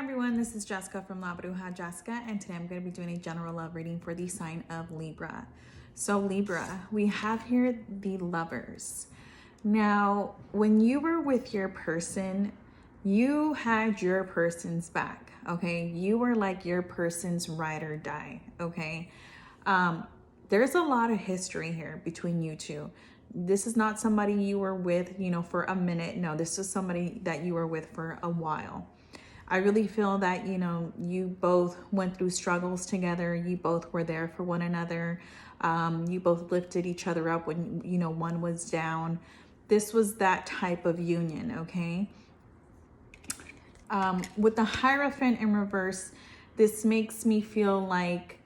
everyone, this is Jessica from Labrujajessica, and today I'm going to be doing a general love reading for the sign of Libra. So Libra, we have here the Lovers. Now, when you were with your person, you had your person's back, okay? You were like your person's ride or die, okay? There's a lot of history here between you two. This is not somebody you were with, for a minute. No, this is somebody that you were with for a while. I really feel that, you both went through struggles together. You both were there for one another. You both lifted each other up when, one was down. This was that type of union, okay? With the Hierophant in reverse, this makes me feel like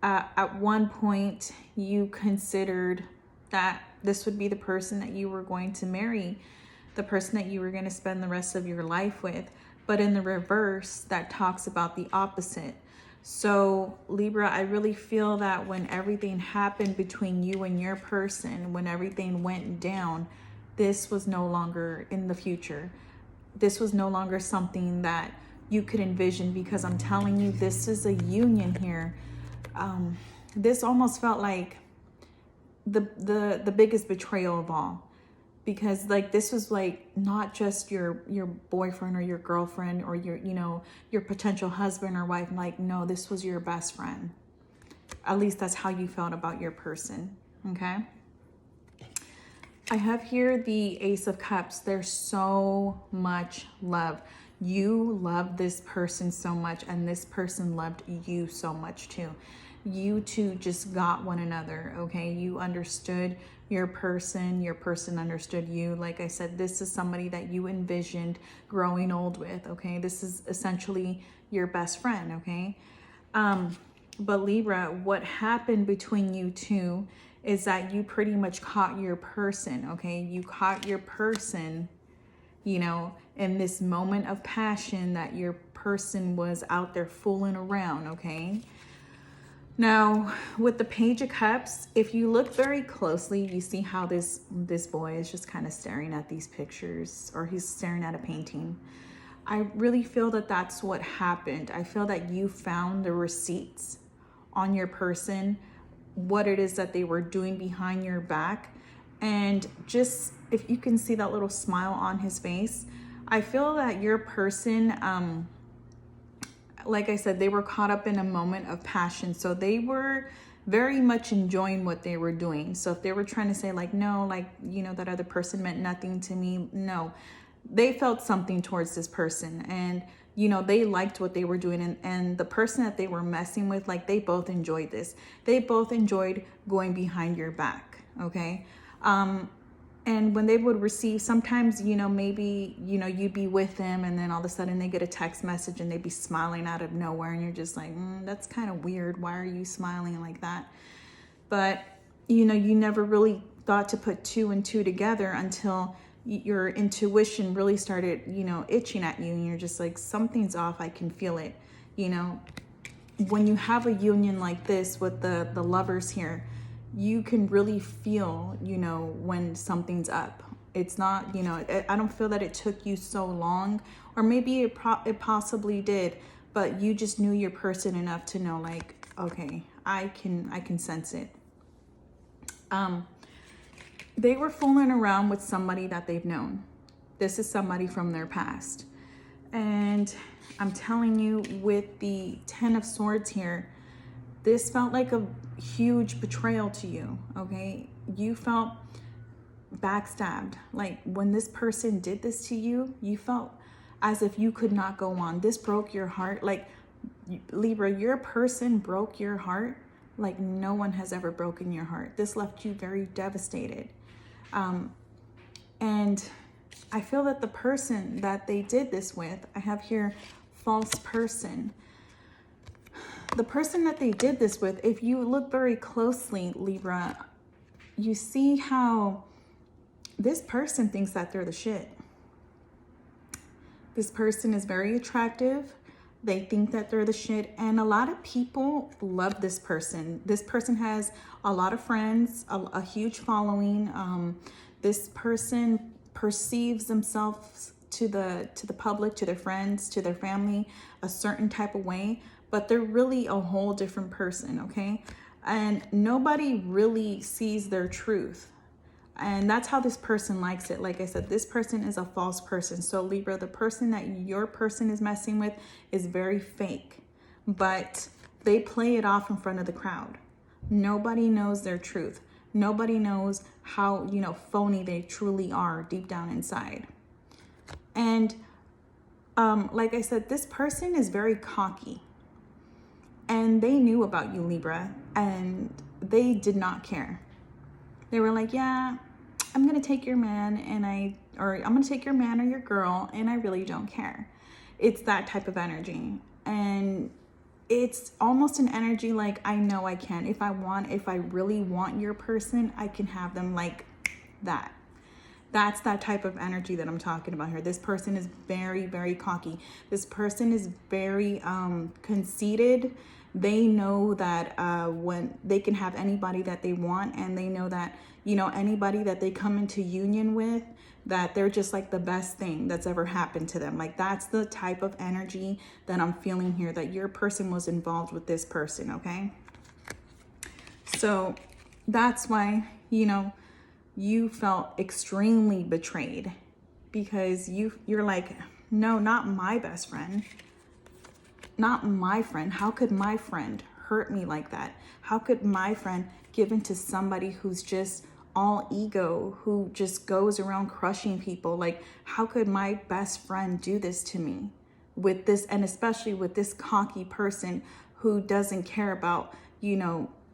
at one point you considered that this would be the person that you were going to marry, the person that you were going to spend the rest of your life with. But in the reverse, that talks about the opposite. So Libra, I really feel that when everything happened between you and your person, when everything went down, this was no longer in the future. This was no longer something that you could envision, because I'm telling you, this is a union here. This almost felt like the biggest betrayal of all, because like this was like not just your boyfriend or your girlfriend or your potential husband or wife. Like, no, this was your best friend. At least that's how you felt about your person. Okay, I have here the Ace of Cups. There's so much love. You love this person so much, and this person loved you so much too. You two just got one another, okay? You understood your person understood you. Like I said, this is somebody that you envisioned growing old with, okay? This is essentially your best friend, okay? But Libra, what happened between you two is that you pretty much caught your person, okay? You caught your person, in this moment of passion that your person was out there fooling around, okay? Now, with the Page of Cups, if you look very closely, you see how this boy is just kind of staring at these pictures, or he's staring at a painting. I really feel that that's what happened. I feel that you found the receipts on your person, what it is that they were doing behind your back. And just, if you can see that little smile on his face, I feel that your person, like I said, they were caught up in a moment of passion. So they were very much enjoying what they were doing. So if they were trying to say like, no, like, that other person meant nothing to me. No, they felt something towards this person, and, they liked what they were doing. And the person that they were messing with, like, they both enjoyed this. They both enjoyed going behind your back. Okay. And when they would receive, sometimes, maybe, you'd be with them, and then all of a sudden they get a text message and they'd be smiling out of nowhere. And you're just like, that's kind of weird. Why are you smiling like that? But, you never really thought to put two and two together until your intuition really started, itching at you. And you're just like, something's off. I can feel it. When you have a union like this with the Lovers here, you can really feel, when something's up. It's not, I don't feel that it took you so long, or maybe it possibly did, but you just knew your person enough to know, like, okay, I can sense it. They were fooling around with somebody that they've known. This is somebody from their past. And I'm telling you, with the Ten of Swords here, this felt like a huge betrayal to you, okay? You felt backstabbed. Like, when this person did this to you, you felt as if you could not go on. This broke your heart. Like, Libra, your person broke your heart like no one has ever broken your heart. This left you very devastated. And I feel that the person that they did this with, I have here false person. The person that they did this with, if you look very closely, Libra, you see how this person thinks that they're the shit. This person is very attractive. They think that they're the shit. And a lot of people love this person. This person has a lot of friends, a huge following. This person perceives themselves to the public, to their friends, to their family, a certain type of way, but they're really a whole different person, okay? And nobody really sees their truth. And that's how this person likes it. Like I said, this person is a false person. So Libra, the person that your person is messing with is very fake, but they play it off in front of the crowd. Nobody knows their truth. Nobody knows how, phony they truly are deep down inside. And like I said, this person is very cocky. And they knew about you, Libra, and they did not care. They were like, yeah, I'm going to take your man I'm going to take your man or your girl, and I really don't care. It's that type of energy. And it's almost an energy like, I know I can. If I really want your person, I can have them like that. That's that type of energy that I'm talking about here. This person is very, very cocky. This person is very conceited. They know that when they can have anybody that they want, and they know that, anybody that they come into union with, that they're just like the best thing that's ever happened to them. Like, that's the type of energy that I'm feeling here, that your person was involved with this person, okay? So that's why, you felt extremely betrayed, because you're like, no, not my best friend. Not my friend. How could my friend hurt me like that? How could my friend give in to somebody who's just all ego, who just goes around crushing people? Like, how could my best friend do this to me with this, and especially with this cocky person who doesn't care about,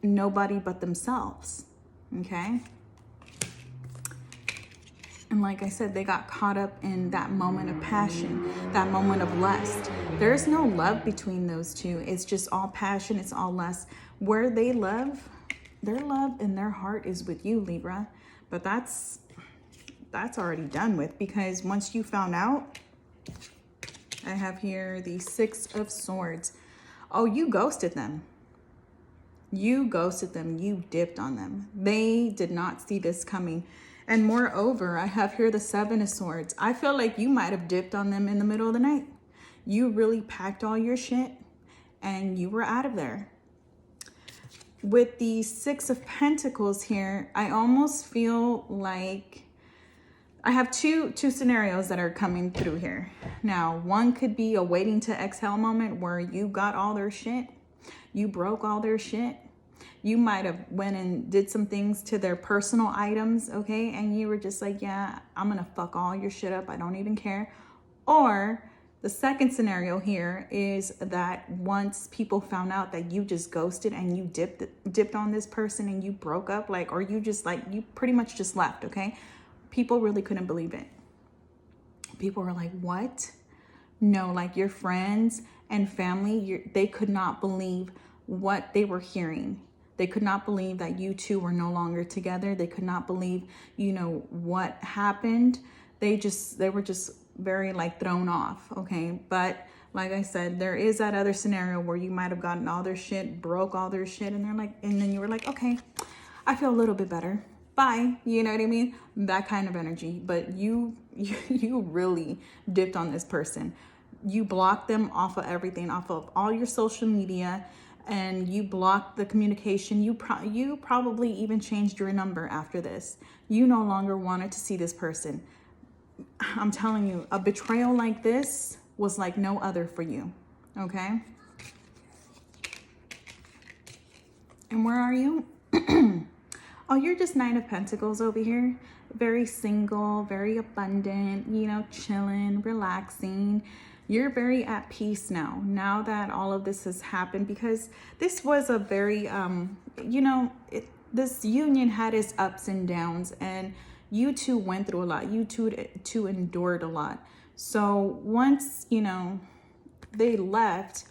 nobody but themselves, okay? And like I said, they got caught up in that moment of passion, that moment of lust. There's no love between those two. It's just all passion. It's all lust. Where they love, their love and their heart is with you, Libra. But that's already done with, because once you found out, I have here the 6 of Swords. Oh, you ghosted them. You ghosted them. You dipped on them. They did not see this coming. And moreover, I have here the 7 of Swords. I feel like you might have dipped on them in the middle of the night. You really packed all your shit and you were out of there. With the 6 of Pentacles here, I almost feel like I have two scenarios that are coming through here. Now, one could be a waiting to exhale moment where you got all their shit. You broke all their shit. You might have went and did some things to their personal items, okay? And you were just like, yeah, I'm gonna fuck all your shit up. I don't even care. Or the second scenario here is that once people found out that you just ghosted and you dipped on this person and you broke up, like, or you pretty much just left, okay? People really couldn't believe it. People were like, what? No, like your friends and family, they could not believe what they were hearing. They could not believe that you two were no longer together. They could not believe, what happened. They were just very like thrown off, okay? But like I said, there is that other scenario where you might have gotten all their shit, broke all their shit, and then you were like, okay, I feel a little bit better. Bye. You know what I mean? That kind of energy. But you really dipped on this person. You blocked them off of everything, off of all your social media, and you blocked the communication. You probably even changed your number after this. You no longer wanted to see this person. I'm telling you, a betrayal like this was like no other for you, okay? And where are you? Oh, you're just 9 of Pentacles over here. Very single, very abundant, chilling, relaxing. You're very at peace now that all of this has happened, because this was a very, this union had its ups and downs, and you two went through a lot. You two endured a lot. So once, they left,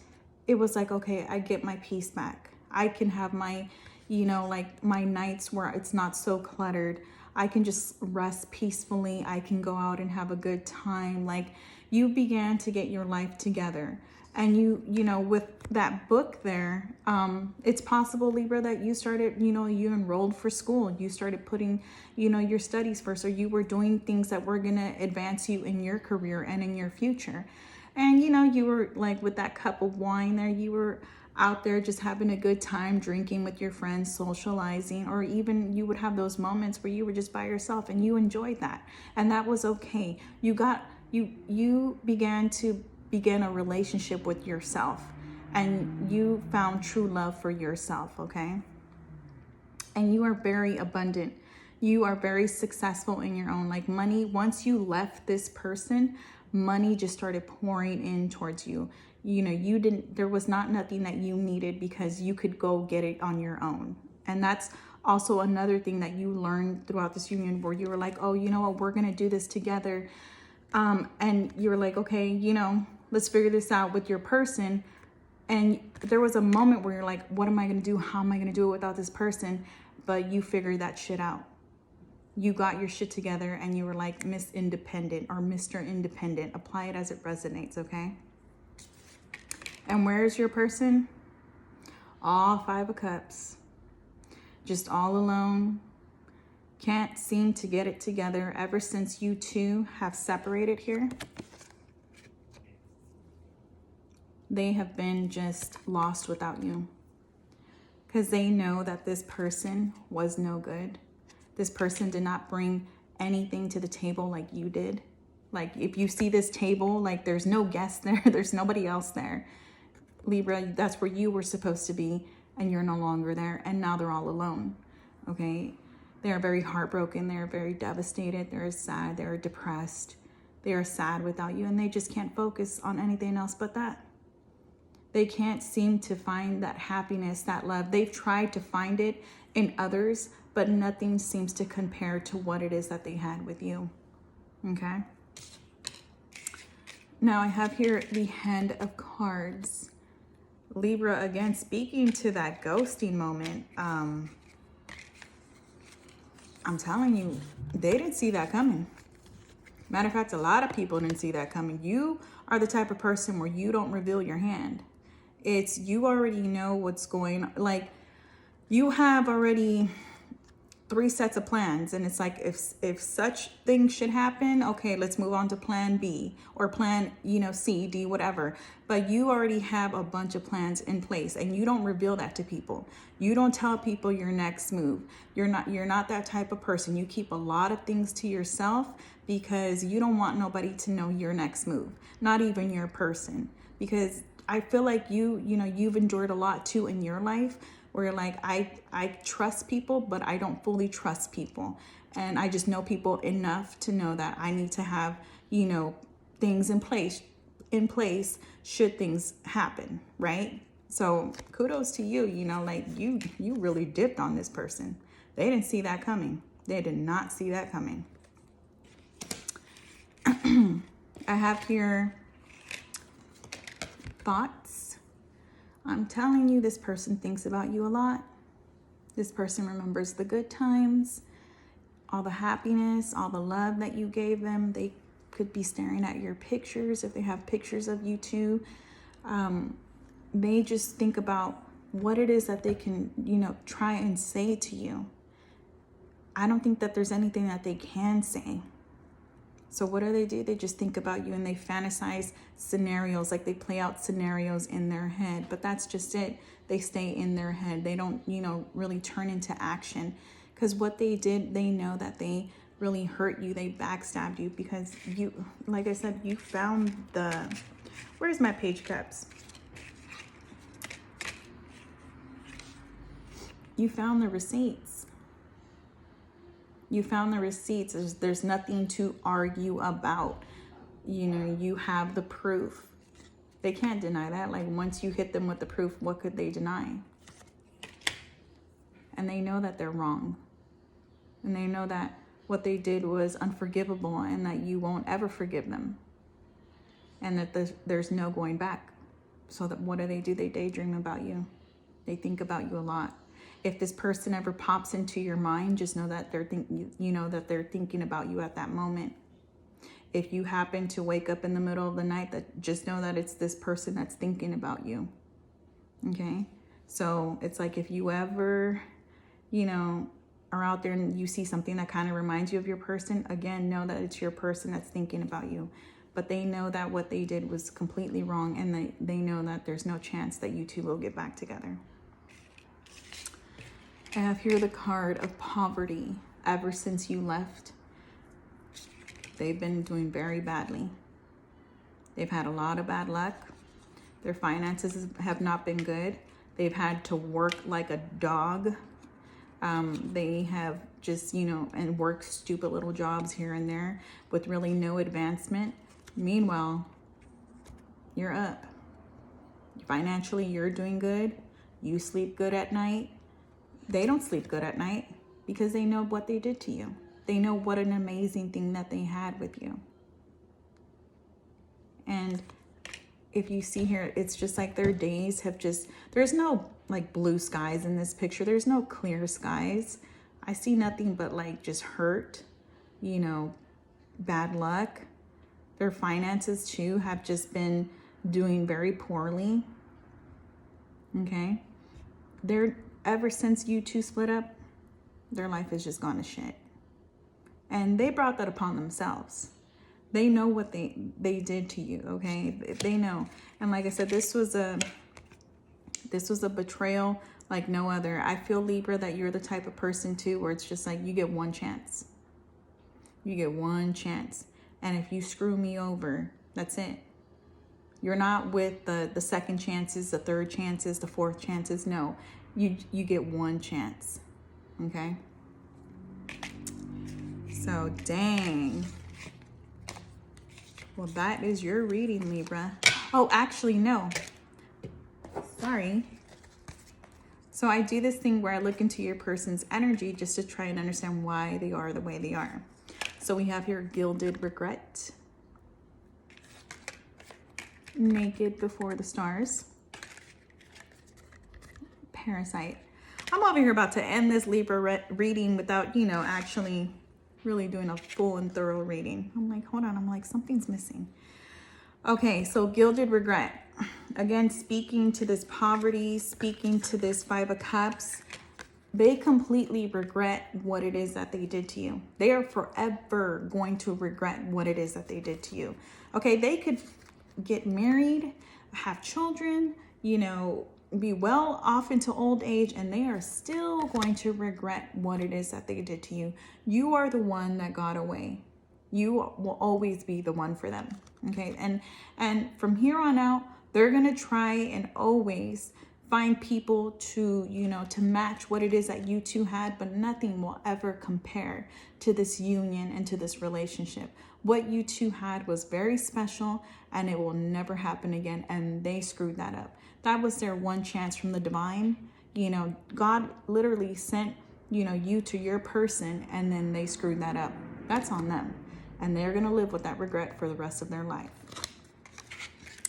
it was like, okay, I get my peace back. I can have my, my nights where it's not so cluttered. I can just rest peacefully. I can go out and have a good time. Like, You began to get your life together. And you know, with that book there, it's possible, Libra, that you started, you know, you enrolled for school. You started putting, you know, your studies first, or you were doing things that were going to advance you in your career and in your future. And, you know, you were like with that cup of wine there, you were out there just having a good time, drinking with your friends, socializing, or even you would have those moments where you were just by yourself and you enjoyed that. And that was okay. You began to begin a relationship with yourself, and you found true love for yourself, okay? And you are very abundant. You are very successful in your own, like money. Once you left this person, money just started pouring in towards you. You know, there was nothing that you needed because you could go get it on your own. And that's also another thing that you learned throughout this union, where you were like, oh, you know what, we're going to do this together. And you were like, okay, you know, let's figure this out with your person. And there was a moment where you're like, what am I going to do? How am I going to do it without this person? But you figured that shit out. You got your shit together and you were like Miss Independent or Mr. Independent. Apply it as it resonates, okay? And where's your person? All 5 of Cups. Just all alone. Can't seem to get it together ever since you two have separated here. They have been just lost without you, because they know that this person was no good. This person did not bring anything to the table like you did. Like if you see this table, like there's no guest there, there's nobody else there. Libra, that's where you were supposed to be, and you're no longer there, and now they're all alone, okay? They are very heartbroken, they're very devastated, they're sad, they're depressed, they are sad without you, and they just can't focus on anything else but that. They can't seem to find that happiness, that love. They've tried to find it in others, but nothing seems to compare to what it is that they had with you, okay? Now I have here the Hand of Cards. Libra, again, speaking to that ghosting moment, I'm telling you, they didn't see that coming. Matter of fact, a lot of people didn't see that coming. You are the type of person where you don't reveal your hand. It's, you already know what's going on. Like, you have already 3 sets of plans, and it's like, if such things should happen, okay, let's move on to plan B or plan, you know, C, D, whatever. But you already have a bunch of plans in place, and you don't reveal that to people. You don't tell people your next move. You're not that type of person. You keep a lot of things to yourself because you don't want nobody to know your next move, not even your person. Because I feel like you've endured a lot too in your life, where you're like, I trust people, but I don't fully trust people. And I just know people enough to know that I need to have, you know, things in place should things happen, right? So kudos to you, you know, like you really dipped on this person. They didn't see that coming. They did not see that coming. I have here thoughts. I'm telling you, this person thinks about you a lot. This person remembers the good times, all the happiness, all the love that you gave them. They could be staring at your pictures if they have pictures of you too. They just think about what it is that they can, you know, try and say to you. I don't think that there's anything that they can say. So what do? They just think about you and they fantasize scenarios, like they play out scenarios in their head, but that's just it. They stay in their head. They don't, you know, really turn into action, because what they did, they know that they really hurt you. They backstabbed you because you, like I said, you found where's my Page Cups? You found the receipts. You found the receipts. There's nothing to argue about. You know, you have the proof. They can't deny that. Like, once you hit them with the proof, what could they deny? And they know that they're wrong. And they know that what they did was unforgivable and that you won't ever forgive them. And that there's no going back. So that what do? They daydream about you. They think about you a lot. If this person ever pops into your mind, just know that they're thinking about you at that moment. If you happen to wake up in the middle of the night, that just know that it's this person that's thinking about you. Okay? So it's like if you ever, you know, are out there and you see something that kind of reminds you of your person, again, know that it's your person that's thinking about you. But they know that what they did was completely wrong, and they know that there's no chance that you two will get back together. I have here the card of poverty. Ever since you left, they've been doing very badly. They've had a lot of bad luck. Their finances have not been good. They've had to work like a dog. They have just, you know, and work stupid little jobs here and there with really no advancement. Meanwhile, you're up. Financially, you're doing good. You sleep good at night. They don't sleep good at night because they know what they did to you. They know what an amazing thing that they had with you. And if you see here, it's just like their days have just, there's no like blue skies in this picture. There's no clear skies. I see nothing but like just hurt, you know, bad luck. Their finances too have just been doing very poorly. Okay. They're, ever since you two split up, their life has just gone to shit. And they brought that upon themselves. They know what they did to you, okay? They know. And like I said, this was a betrayal like no other. I feel, Libra, that you're the type of person too where it's just like you get one chance. You get one chance. And if you screw me over, that's it. You're not with the second chances, the third chances, the fourth chances. No, you get one chance, okay? So, dang. Well, that is your reading, Libra. Oh, actually, no. Sorry. So I do this thing where I look into your person's energy just to try and understand why they are the way they are. So we have here gilded regret, naked before the stars, parasite. I'm over here about to end this Libra reading without, you know, actually really doing a full and thorough reading. I'm like, hold on. I'm like, something's missing. Okay, so gilded regret. Again, speaking to this poverty, speaking to this Five of Cups, they completely regret what it is that they did to you. They are forever going to regret what it is that they did to you. Okay, they could get married, have children, you know, be well off into old age, and they are still going to regret what it is that they did to you. You are the one that got away. You will always be the one for them. Okay, and from here on out, they're gonna try and always find people to, you know, to match what it is that you two had, but nothing will ever compare to this union and to this relationship. What you two had was very special, and it will never happen again, and they screwed that up. That was their one chance from the divine. You know, God literally sent, you know, you to your person, and then they screwed that up. That's on them, and they're going to live with that regret for the rest of their life.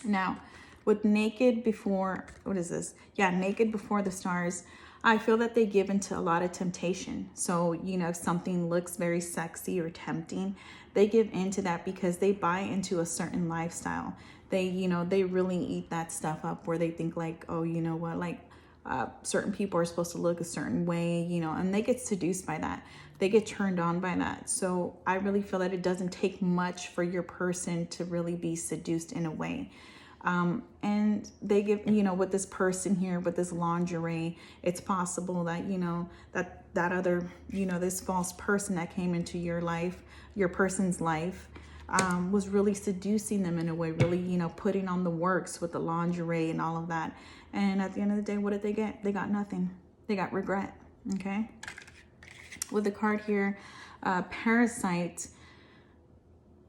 Now, with naked before, what is this? Yeah, naked before the stars. I feel that they give into a lot of temptation. So, you know, if something looks very sexy or tempting, they give into that because they buy into a certain lifestyle. They, you know, they really eat that stuff up where they think like, oh, you know what, like certain people are supposed to look a certain way, you know, and they get seduced by that. They get turned on by that. So I really feel that it doesn't take much for your person to really be seduced in a way. And they give, you know, with this person here, with this lingerie, it's possible that, you know, that other, you know, this false person that came into your life, your person's life, was really seducing them in a way, really, you know, putting on the works with the lingerie and all of that. And at the end of the day, what did they get? They got nothing. They got regret. Okay. With the card here, parasite,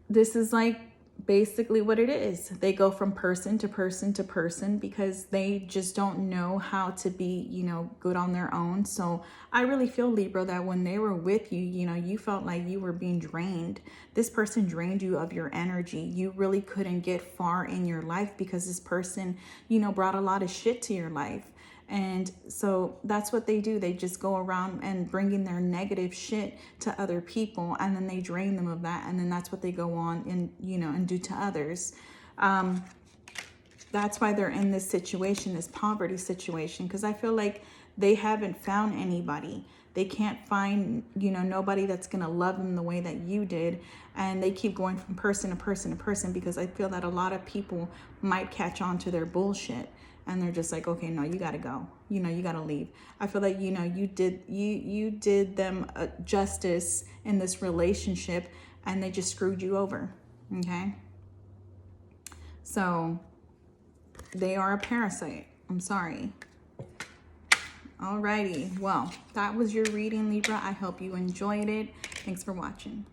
this is like basically what it is. They go from person to person to person because they just don't know how to be, you know, good on their own. So I really feel, Libra, that when they were with you, you know, you felt like you were being drained. This person drained you of your energy. You really couldn't get far in your life because this person, you know, brought a lot of shit to your life. And so that's what they do. They just go around and bringing their negative shit to other people, and then they drain them of that, and then that's what they go on and, you know, and do to others. That's why they're in this situation, this poverty situation, because I feel like they haven't found anybody. They can't find, you know, nobody that's going to love them the way that you did. And they keep going from person to person to person, because I feel that a lot of people might catch on to their bullshit. And they're just like, okay, no, you got to go. You know, you got to leave. I feel like, you know, you did them justice in this relationship, and they just screwed you over. Okay. So they are a parasite. I'm sorry. Alrighty. Well, that was your reading, Libra. I hope you enjoyed it. Thanks for watching.